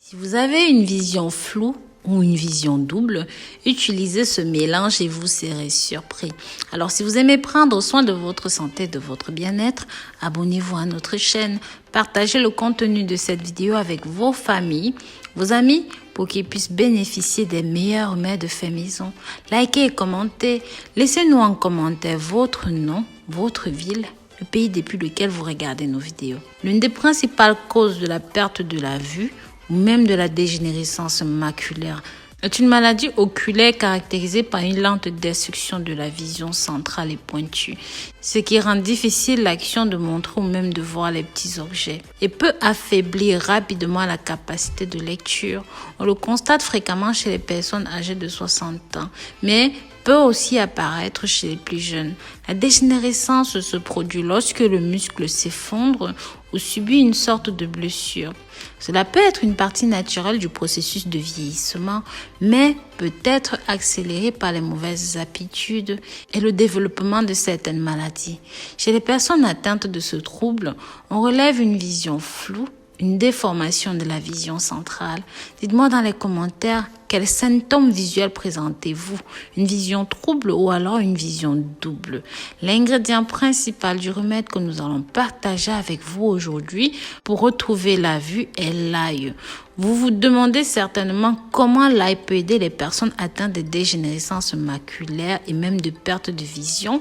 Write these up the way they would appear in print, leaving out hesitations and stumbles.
Si vous avez une vision floue ou une vision double, utilisez ce mélange et vous serez surpris. Alors, si vous aimez prendre soin de votre santé, de votre bien-être, abonnez-vous à notre chaîne. Partagez le contenu de cette vidéo avec vos familles, vos amis, pour qu'ils puissent bénéficier des meilleurs remèdes faits maison. Likez et commentez. Laissez-nous en commentaire votre nom, votre ville, le pays depuis lequel vous regardez nos vidéos. L'une des principales causes de la perte de la vue ou même de la dégénérescence maculaire est une maladie oculaire caractérisée par une lente destruction de la vision centrale et pointue, ce qui rend difficile l'action de montrer ou même de voir les petits objets et peut affaiblir rapidement la capacité de lecture. On le constate fréquemment chez les personnes âgées de 60 ans, mais peut aussi apparaître chez les plus jeunes. La dégénérescence se produit lorsque le muscle s'effondre ou subit une sorte de blessure. Cela peut être une partie naturelle du processus de vieillissement, mais peut être accéléré par les mauvaises habitudes et le développement de certaines maladies. Chez les personnes atteintes de ce trouble, on relève une vision floue, une déformation de la vision centrale. Dites-moi dans les commentaires quels symptômes visuels présentez-vous, une vision trouble ou alors une vision double. L'ingrédient principal du remède que nous allons partager avec vous aujourd'hui pour retrouver la vue est l'ail. Vous vous demandez certainement comment l'ail peut aider les personnes atteintes de dégénérescence maculaire et même de perte de vision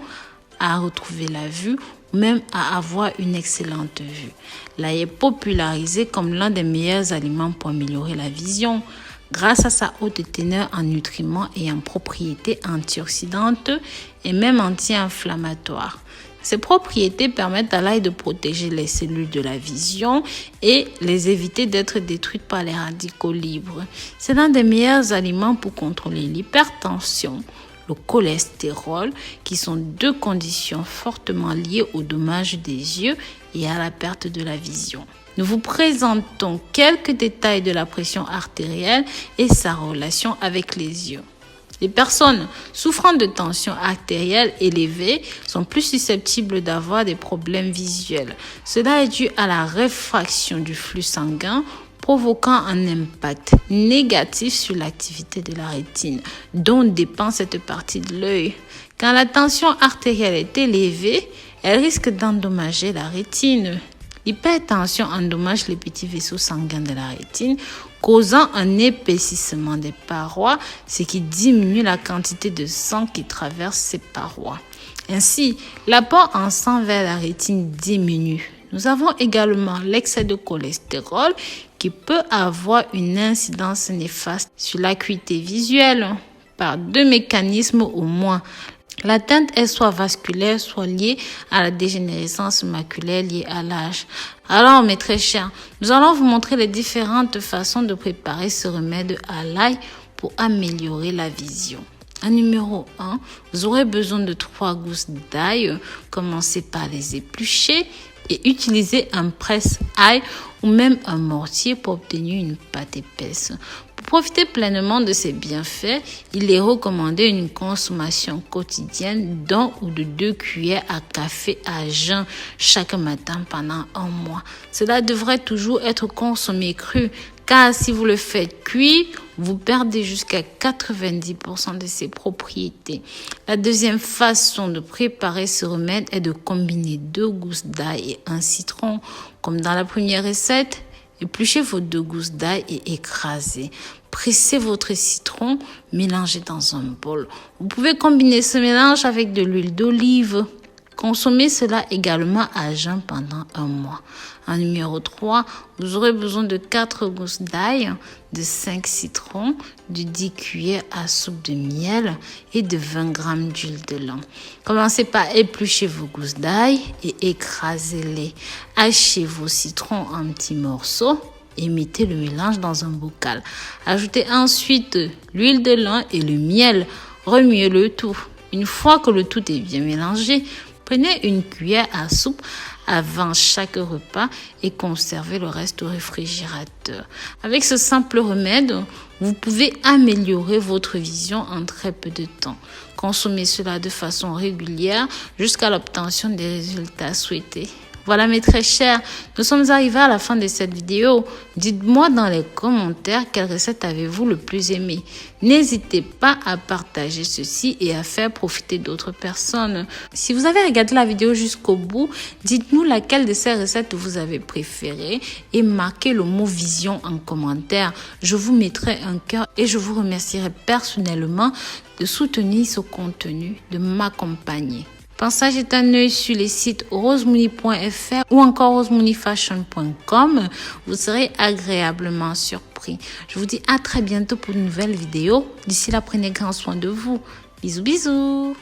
à retrouver la vue, même à avoir une excellente vue. L'ail est popularisé comme l'un des meilleurs aliments pour améliorer la vision, grâce à sa haute teneur en nutriments et en propriétés antioxydantes et même anti-inflammatoires. Ces propriétés permettent à l'ail de protéger les cellules de la vision et les éviter d'être détruites par les radicaux libres. C'est l'un des meilleurs aliments pour contrôler l'hypertension, le cholestérol, qui sont deux conditions fortement liées au dommage des yeux et à la perte de la vision. Nous vous présentons quelques détails de la pression artérielle et sa relation avec les yeux. Les personnes souffrant de tension artérielle élevée sont plus susceptibles d'avoir des problèmes visuels. Cela est dû à la réfraction du flux sanguin, provoquant un impact négatif sur l'activité de la rétine, dont dépend cette partie de l'œil. Quand la tension artérielle est élevée, elle risque d'endommager la rétine. L'hypertension endommage les petits vaisseaux sanguins de la rétine, causant un épaississement des parois, ce qui diminue la quantité de sang qui traverse ces parois. Ainsi, l'apport en sang vers la rétine diminue. Nous avons également l'excès de cholestérol qui peut avoir une incidence néfaste sur l'acuité visuelle par deux mécanismes au moins. L'atteinte est soit vasculaire, soit liée à la dégénérescence maculaire liée à l'âge. Alors, mes très chers, nous allons vous montrer les différentes façons de préparer ce remède à l'ail pour améliorer la vision. En numéro 1, vous aurez besoin de 3 gousses d'ail. Commencez par les éplucher et utilisez un presse-ail ou même un mortier pour obtenir une pâte épaisse. Pour profiter pleinement de ces bienfaits, il est recommandé une consommation quotidienne d'1 ou de 2 cuillères à café à jeun chaque matin pendant un mois. Cela devrait toujours être consommé cru, car si vous le faites cuire, vous perdez jusqu'à 90% de ses propriétés. La deuxième façon de préparer ce remède est de combiner 2 gousses d'ail et un citron. Comme dans la première recette, épluchez vos 2 gousses d'ail et écrasez. Pressez votre citron, mélangez dans un bol. Vous pouvez combiner ce mélange avec de l'huile d'olive. Consommez cela également à jeun pendant un mois. En numéro 3, vous aurez besoin de 4 gousses d'ail, de 5 citrons, de 10 cuillères à soupe de miel et de 20 g d'huile de lin. Commencez par éplucher vos gousses d'ail et écrasez-les. Hachez vos citrons en petits morceaux et mettez le mélange dans un bocal. Ajoutez ensuite l'huile de lin et le miel. Remuez le tout. Une fois que le tout est bien mélangé, prenez une cuillère à soupe avant chaque repas et conservez le reste au réfrigérateur. Avec ce simple remède, vous pouvez améliorer votre vision en très peu de temps. Consommez cela de façon régulière jusqu'à l'obtention des résultats souhaités. Voilà mes très chers, nous sommes arrivés à la fin de cette vidéo. Dites-moi dans les commentaires quelle recette avez-vous le plus aimé. N'hésitez pas à partager ceci et à faire profiter d'autres personnes. Si vous avez regardé la vidéo jusqu'au bout, dites-nous laquelle de ces recettes vous avez préférée et marquez le mot vision en commentaire. Je vous mettrai un cœur et je vous remercierai personnellement de soutenir ce contenu, de m'accompagner. Pensez à jeter un œil sur les sites rosemouni.fr ou encore rosemounifashion.com. Vous serez agréablement surpris. Je vous dis à très bientôt pour une nouvelle vidéo. D'ici là, prenez grand soin de vous. Bisous, bisous.